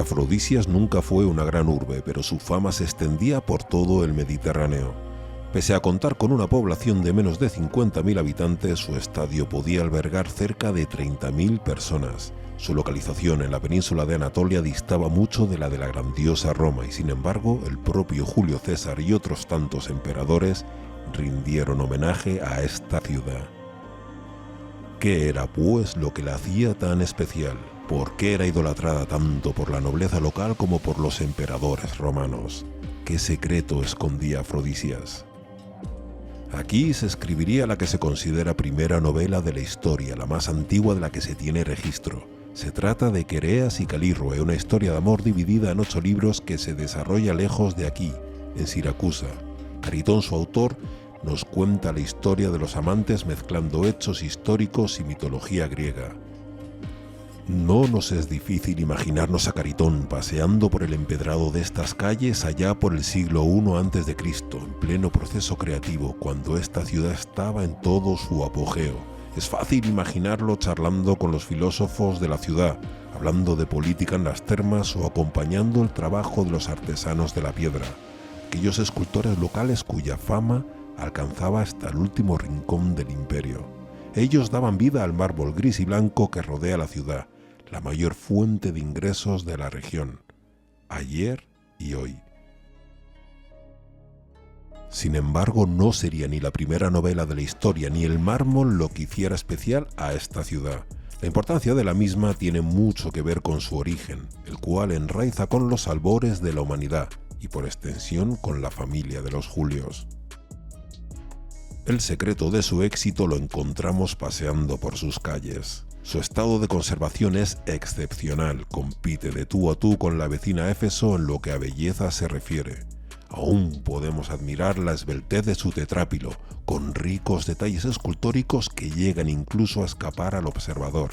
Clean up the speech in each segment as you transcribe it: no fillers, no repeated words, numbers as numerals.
Afrodisias nunca fue una gran urbe, pero su fama se extendía por todo el Mediterráneo. Pese a contar con una población de menos de 50.000 habitantes, su estadio podía albergar cerca de 30.000 personas. Su localización en la península de Anatolia distaba mucho de la grandiosa Roma y, sin embargo, el propio Julio César y otros tantos emperadores rindieron homenaje a esta ciudad. ¿Qué era, pues, lo que la hacía tan especial? ¿Por qué era idolatrada tanto por la nobleza local como por los emperadores romanos? ¿Qué secreto escondía Afrodisias? Aquí se escribiría la que se considera primera novela de la historia, la más antigua de la que se tiene registro. Se trata de Quereas y Calírroe, una historia de amor dividida en 8 libros que se desarrolla lejos de aquí, en Siracusa. Caritón, su autor, nos cuenta la historia de los amantes mezclando hechos históricos y mitología griega. No nos es difícil imaginarnos a Caritón paseando por el empedrado de estas calles allá por el siglo I a.C., en pleno proceso creativo, cuando esta ciudad estaba en todo su apogeo. Es fácil imaginarlo charlando con los filósofos de la ciudad, hablando de política en las termas o acompañando el trabajo de los artesanos de la piedra, aquellos escultores locales cuya fama alcanzaba hasta el último rincón del imperio. Ellos daban vida al mármol gris y blanco que rodea la ciudad, la mayor fuente de ingresos de la región, ayer y hoy. Sin embargo, no sería ni la primera novela de la historia ni el mármol lo que hiciera especial a esta ciudad. La importancia de la misma tiene mucho que ver con su origen, el cual enraiza con los albores de la humanidad y por extensión con la familia de los Julios. El secreto de su éxito lo encontramos paseando por sus calles. Su estado de conservación es excepcional, compite de tú a tú con la vecina Éfeso en lo que a belleza se refiere. Aún podemos admirar la esbeltez de su tetrápilo, con ricos detalles escultóricos que llegan incluso a escapar al observador.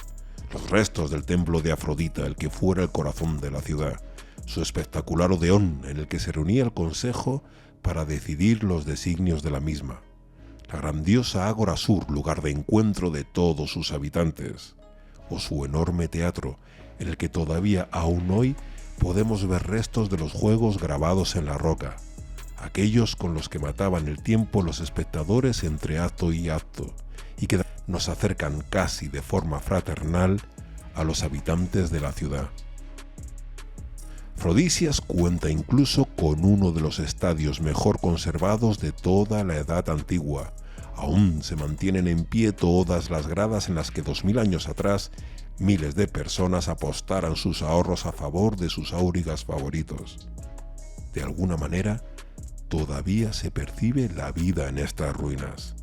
Los restos del templo de Afrodita, el que fuera el corazón de la ciudad. Su espectacular odeón, en el que se reunía el consejo para decidir los designios de la misma. La grandiosa Ágora Sur, lugar de encuentro de todos sus habitantes. O su enorme teatro, en el que todavía aún hoy podemos ver restos de los juegos grabados en la roca, aquellos con los que mataban el tiempo los espectadores entre acto y acto, y que nos acercan casi de forma fraternal a los habitantes de la ciudad. Afrodisias cuenta incluso con uno de los estadios mejor conservados de toda la Edad Antigua. Aún se mantienen en pie todas las gradas en las que 2000 años atrás miles de personas apostaran sus ahorros a favor de sus aurigas favoritos. De alguna manera, todavía se percibe la vida en estas ruinas.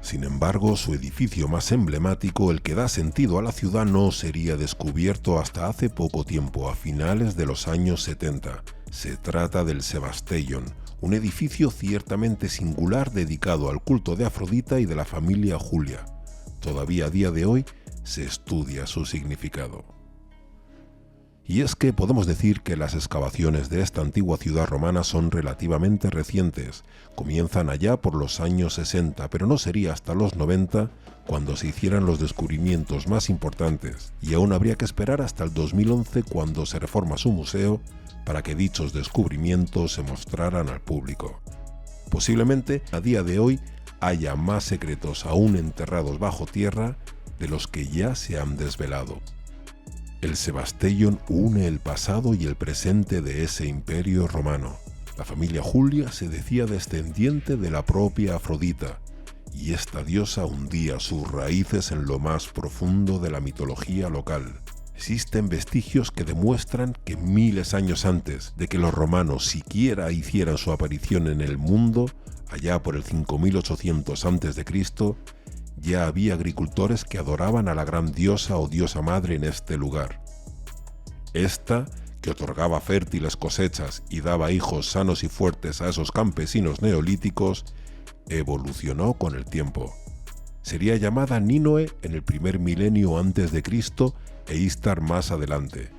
Sin embargo, su edificio más emblemático, el que da sentido a la ciudad, no sería descubierto hasta hace poco tiempo, a finales de los años 70. Se trata del Sebasteion, un edificio ciertamente singular dedicado al culto de Afrodita y de la familia Julia. Todavía a día de hoy se estudia su significado. Y es que podemos decir que las excavaciones de esta antigua ciudad romana son relativamente recientes, comienzan allá por los años 60, pero no sería hasta los 90 cuando se hicieran los descubrimientos más importantes, y aún habría que esperar hasta el 2011 cuando se reforma su museo para que dichos descubrimientos se mostraran al público. Posiblemente a día de hoy haya más secretos aún enterrados bajo tierra de los que ya se han desvelado. El Sebasteion une el pasado y el presente de ese imperio romano. La familia Julia se decía descendiente de la propia Afrodita, y esta diosa hundía sus raíces en lo más profundo de la mitología local. Existen vestigios que demuestran que miles de años antes de que los romanos siquiera hicieran su aparición en el mundo, allá por el 5800 a.C., ya había agricultores que adoraban a la gran diosa o diosa madre en este lugar. Esta, que otorgaba fértiles cosechas y daba hijos sanos y fuertes a esos campesinos neolíticos, evolucionó con el tiempo. Sería llamada Nínoe en el primer milenio antes de Cristo e Istar más adelante.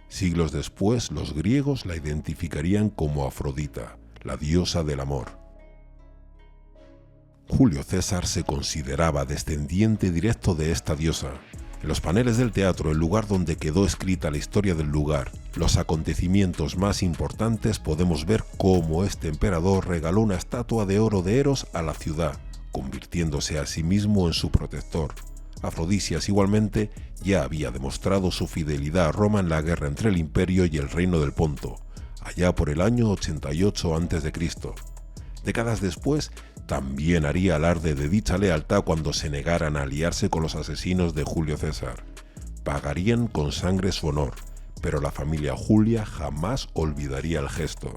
Siglos después, los griegos la identificarían como Afrodita, la diosa del amor. Julio César se consideraba descendiente directo de esta diosa. En los paneles del teatro, el lugar donde quedó escrita la historia del lugar, los acontecimientos más importantes, podemos ver cómo este emperador regaló una estatua de oro de Eros a la ciudad, convirtiéndose a sí mismo en su protector. Afrodisias igualmente ya había demostrado su fidelidad a Roma en la guerra entre el Imperio y el Reino del Ponto, allá por el año 88 a.C. Décadas después, también haría alarde de dicha lealtad cuando se negaran a aliarse con los asesinos de Julio César. Pagarían con sangre su honor, pero la familia Julia jamás olvidaría el gesto.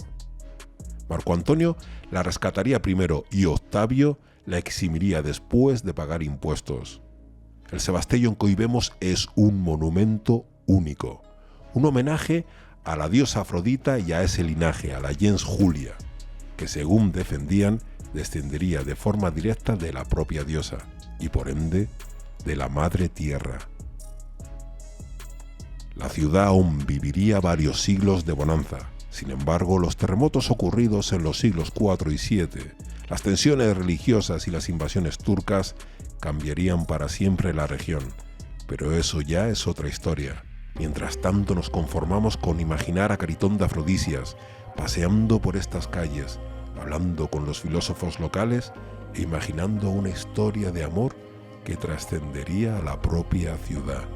Marco Antonio la rescataría primero y Octavio la eximiría después de pagar impuestos. El Sebastellón que hoy vemos es un monumento único, un homenaje a la diosa Afrodita y a ese linaje, a la gens Julia, que según defendían descendería de forma directa de la propia diosa y por ende de la madre tierra. La ciudad aún viviría varios siglos de bonanza. Sin embargo, los terremotos ocurridos en los siglos IV y VII, las tensiones religiosas y las invasiones turcas cambiarían para siempre la región. Pero eso ya es otra historia. Mientras tanto nos conformamos con imaginar a Caritón de Afrodisias paseando por estas calles, hablando con los filósofos locales e imaginando una historia de amor que trascendería a la propia ciudad.